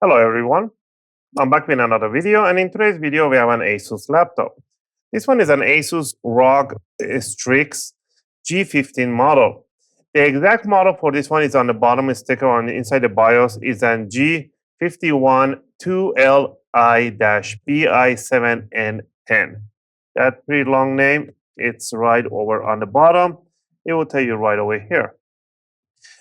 Hello everyone, I'm back with another video, and in today's video we have an ASUS laptop. This one is an ASUS ROG Strix G15 model. The exact model for this one is on the bottom sticker on the inside the BIOS is an G1512LI-BI7N10. That pretty long name, it's right over on the bottom. It will tell you right over here.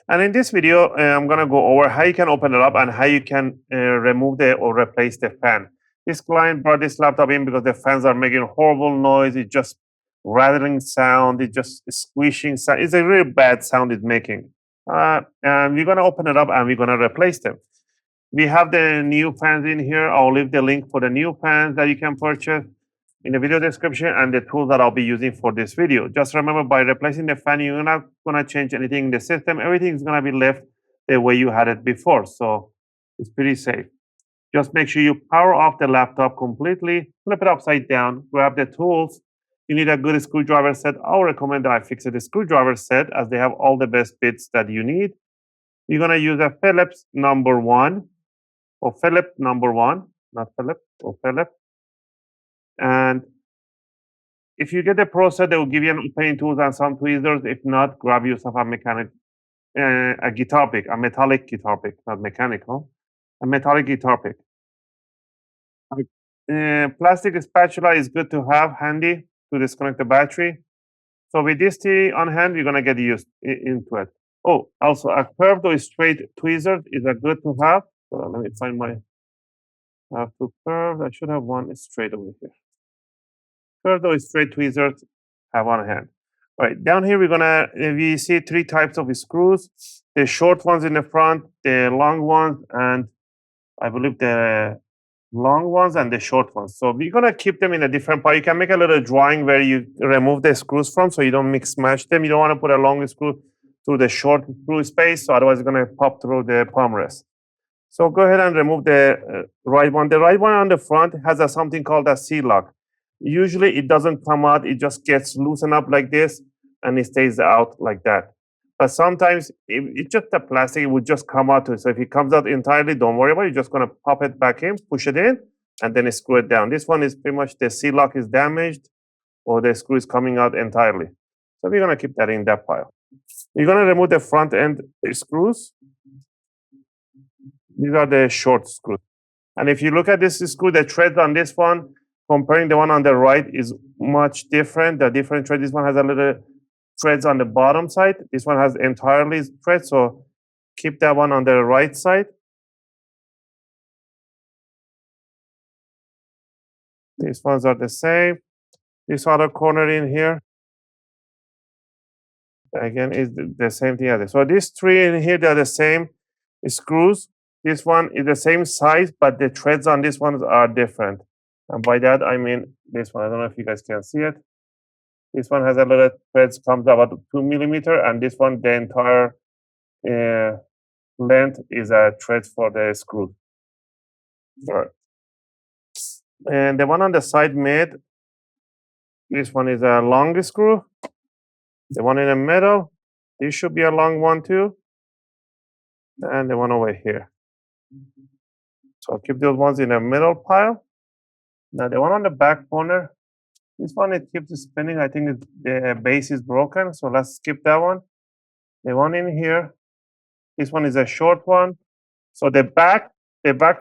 And in this video, I'm going to go over how you can open it up and how you can remove or replace the fan. This client brought this laptop in because the fans are making horrible noise. It's just rattling sound. It's just squishing sound. It's a really bad sound it's making. And we're going to open it up and we're going to replace them. We have the new fans in here. I'll leave the link for the new fans that you can purchase in the video description and the tools that I'll be using for this video. Just remember, by replacing the fan, you're not going to change anything in the system. Everything is going to be left the way you had it before. So it's pretty safe. Just make sure you power off the laptop completely, flip it upside down, grab the tools. You need a good screwdriver set. I'll recommend that I fix a screwdriver set as they have all the best bits that you need. You're going to use a Phillips number 1 or Phillips number 1, not Phillips, or Phillips. And if you get the Pro set, they will give you an opening tools and some tweezers. If not, grab yourself a guitar pick, a metallic guitar pick, not mechanical, a metallic guitar pick. Plastic spatula is good to have handy to disconnect the battery. So with this on hand, you're going to get used into it. Oh, also a curved or straight tweezer is a good to have. So let me find my, I have to curve. I should have one straight over here. Curved or straight tweezers have on hand. All right, down here we see 3 types of screws. The short ones in the front, the long ones, and I believe the long ones and the short ones. So we're gonna keep them in a different part. You can make a little drawing where you remove the screws from so you don't mix match them. You don't want to put a long screw through the short screw space, so otherwise it's gonna pop through the palm rest. So go ahead and remove the right one. The right one on the front has something called a C-lock. Usually it doesn't come out, it just gets loosened up like this and it stays out like that. But sometimes it's just the plastic, it would just come out too. So if it comes out entirely, don't worry about it. You're just going to pop it back in, push it in, and then screw it down. This one is pretty much the C-lock is damaged or the screw is coming out entirely. So we're going to keep that in that pile. You're going to remove the front end screws. These are the short screws. And if you look at this screw, the threads on this one, comparing the one on the right is much different. The different thread, this one has a little threads on the bottom side. This one has entirely threads, so keep that one on the right side. These ones are the same. This other corner in here, again, is the same thing as this. So these 3 in here, they're the same screws. This one is the same size, but the threads on this ones are different. And by that, I mean this one. I don't know if you guys can see it. This one has a little threads, comes about 2 millimeter, and this one, the entire length is a thread for the screw. All right. And the one on the side mid, this one is a long screw. The one in the middle, this should be a long one too. And the one over here. So I'll keep those ones in the middle pile. Now the one on the back corner, this one it keeps spinning. I think the base is broken, so let's skip that one. The one in here, this one is a short one. So the back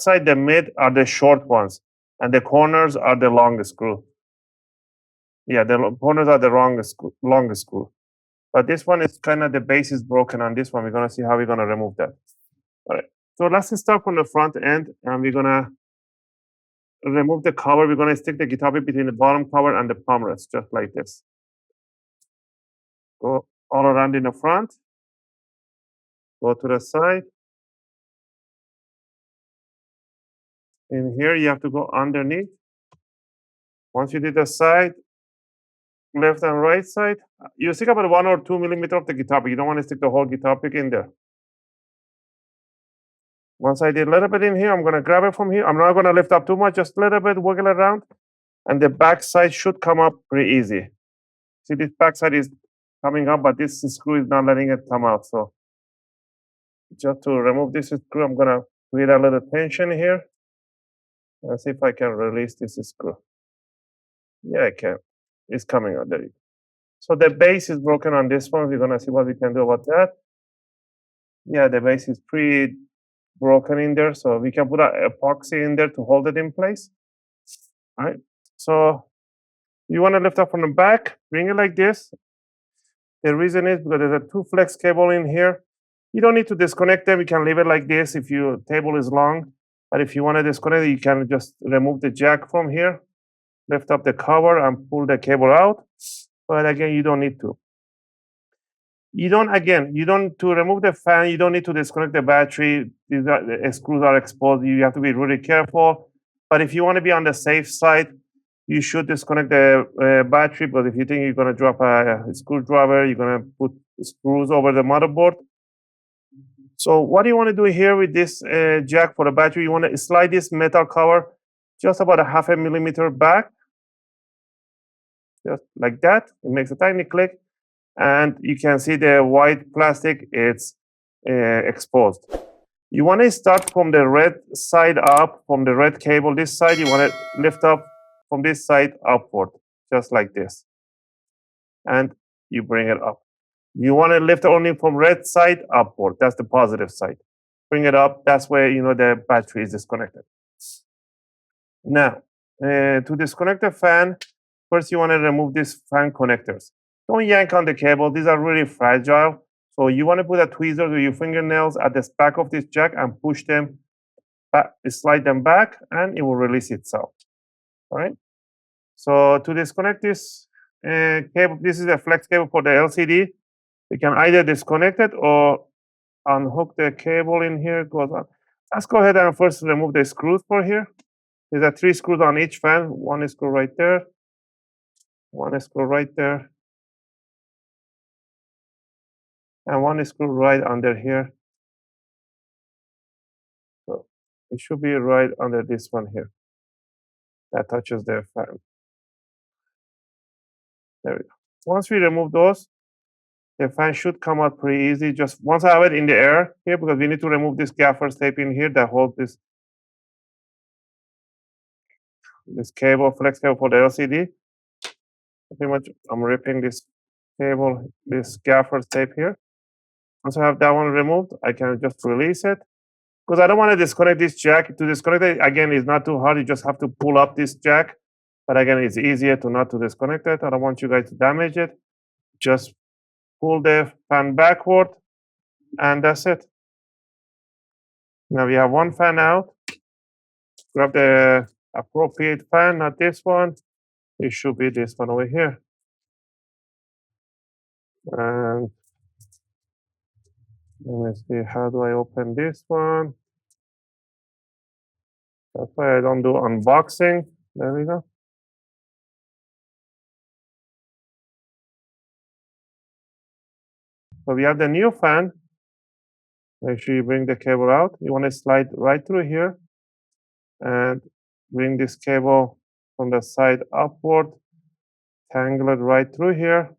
side, the mid are the short ones, and the corners are the long screw. Yeah, the corners are the long screw. But this one is kind of the base is broken on this one. We're gonna see how we're gonna remove that. All right. So let's start from the front end, and we're gonna remove the cover. We're going to stick the guitar pick between the bottom cover and the palm rest, just like this. Go all around in the front. Go to the side. In here, you have to go underneath. Once you did the side, left and right side, you stick about 1 or 2 millimeter of the guitar pick. You don't want to stick the whole guitar pick in there. Once I did a little bit in here, I'm going to grab it from here. I'm not going to lift up too much, just a little bit, wiggle it around. And the back side should come up pretty easy. See, this back side is coming up, but this screw is not letting it come out. So just to remove this screw, I'm gonna create a little tension here. Let's see if I can release this screw. Yeah, I can. It's coming out. There you go. So the base is broken on this one. We're gonna see what we can do about that. Yeah, the base is pretty broken in there, so we can put an epoxy in there to hold it in place. All right. So you want to lift up from the back, bring it like this. The reason is because there's a 2 flex cable in here. You don't need to disconnect them. You can leave it like this if your table is long. But if you want to disconnect it, you can just remove the jack from here, lift up the cover and pull the cable out. But again, you don't need to. You don't to remove the fan, you don't need to disconnect the battery. The screws are exposed. You have to be really careful. But if you want to be on the safe side, you should disconnect the battery. But if you think you're going to drop a screwdriver, you're going to put screws over the motherboard. So what do you want to do here with this jack for the battery? You want to slide this metal cover just about a 0.5 millimeter back, just like that. It makes a tiny click. And you can see the white plastic, it's exposed. You want to start from the red side up, from the red cable this side. You want to lift up from this side upward, just like this. And you bring it up. You want to lift only from red side upward. That's the positive side. Bring it up. That's where you know the battery is disconnected. Now, to disconnect the fan, first you want to remove these fan connectors. Don't yank on the cable. These are really fragile. So you want to put a tweezer with your fingernails at the back of this jack and push them back, slide them back, and it will release itself. All right. So to disconnect this cable, this is a flex cable for the LCD. You can either disconnect it or unhook the cable in here. It goes on. Let's go ahead and first remove the screws for here. There's 3 screws on each fan. 1 screw right there. 1 screw right there. And 1 screw right under here. So it should be right under this one here. That touches the fan. There we go. Once we remove those, the fan should come out pretty easy. Just once I have it in the air here, because we need to remove this gaffer's tape in here that holds this cable, flex cable for the LCD. Pretty much I'm ripping this cable, this gaffer's tape here. Once I have that one removed, I can just release it. Because I don't want to disconnect this jack. To disconnect it, again, is not too hard. You just have to pull up this jack. But again, it's easier to not to disconnect it. I don't want you guys to damage it. Just pull the fan backward, and that's it. Now we have 1 fan out. Grab the appropriate fan, not this one. It should be this one over here. And let me see, how do I open this one? That's why I don't do unboxing. There we go. So we have the new fan. Make sure you bring the cable out. You want to slide right through here and bring this cable from the side upward, tangle it right through here,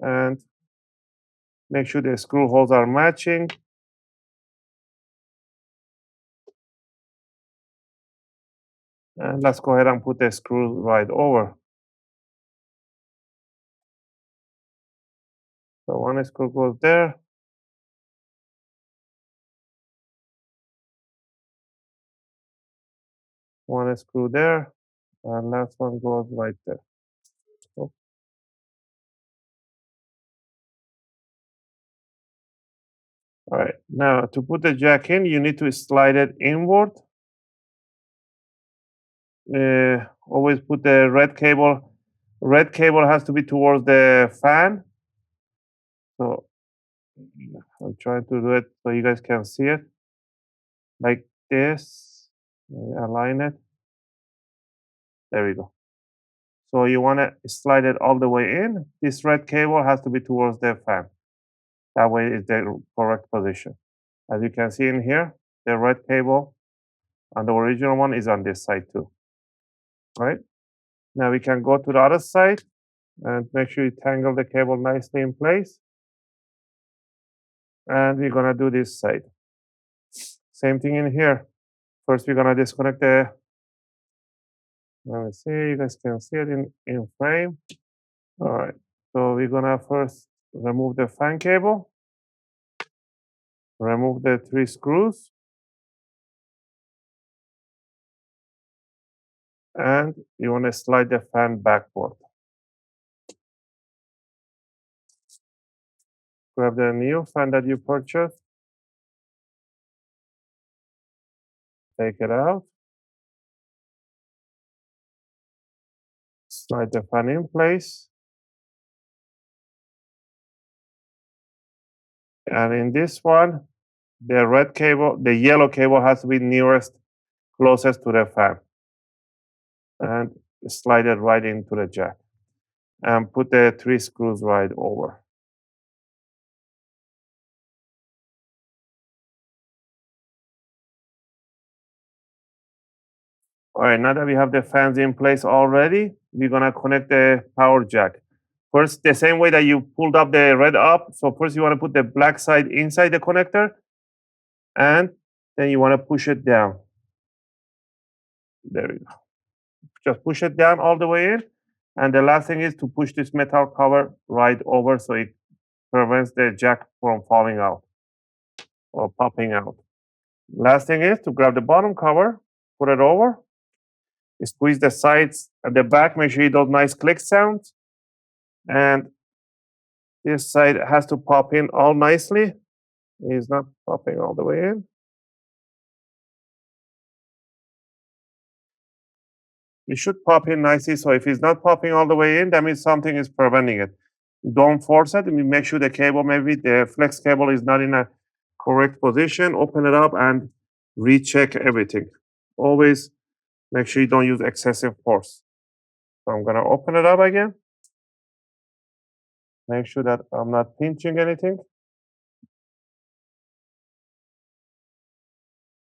and make sure the screw holes are matching. And let's go ahead and put the screw right over. So 1 screw goes there. One screw there, and last one goes right there. Oh. All right, now to put the jack in, you need to slide it inward. Always put the red cable. Red cable has to be towards the fan. So I'm trying to do it so you guys can see it. Like this. Align it. There we go. So you want to slide it all the way in. This red cable has to be towards the fan. That way is the correct position. As you can see in here, the red cable and the original one is on this side too. All right. Now we can go to the other side And make sure you tangle the cable nicely in place. And we're gonna do this side. Same thing in here. First, we're gonna disconnect the, let me see, you guys can see it in frame. All right, so we're gonna first remove the fan cable, remove the 3 screws, and you wanna slide the fan backward. Grab the new fan that you purchased, take it out, slide the fan in place, and in this one, the red cable, the yellow cable has to be closest to the fan, and slide it right into the jack, and put the 3 screws right over. All right, now that we have the fans in place already, we're gonna connect the power jack. First, the same way that you pulled up the red up. So first you wanna put the black side inside the connector, and then you wanna push it down. There we go. Just push it down all the way in. And the last thing is to push this metal cover right over so it prevents the jack from falling out or popping out. Last thing is to grab the bottom cover, put it over, squeeze the sides at the back, make sure you do nice click sounds. And this side has to pop in all nicely. It's not popping all the way in. It should pop in nicely. So if it's not popping all the way in, that means something is preventing it. Don't force it. Make sure the cable, maybe the flex cable is not in a correct position. Open it up and recheck everything. Always make sure you don't use excessive force. So I'm gonna open it up again. Make sure that I'm not pinching anything.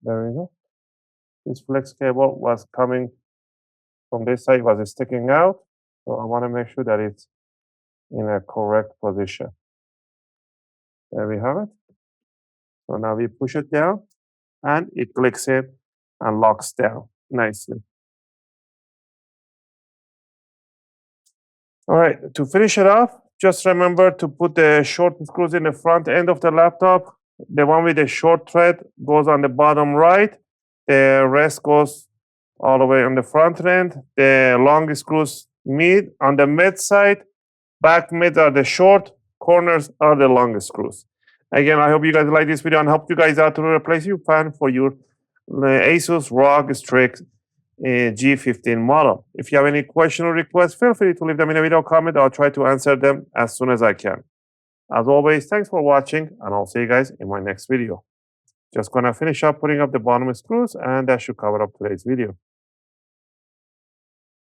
There we go. This flex cable was coming from this side, was sticking out. So I want to make sure that it's in a correct position. There we have it. So now we push it down and it clicks in and locks down nicely. All right, to finish it off, just remember to put the short screws in the front end of the laptop. The one with the short thread goes on the bottom right. The rest goes all the way on the front end. The long screws mid on the mid side. Back mid are the short, corners are the long screws. Again, I hope you guys like this video and help you guys out to replace your fan for your ASUS ROG Strix G15 model. If you have any question or requests, feel free to leave them in a video comment. I'll try to answer them as soon as I can. As always, thanks for watching, and I'll see you guys in my next video. Just gonna finish up putting up the bottom screws, and that should cover up today's video.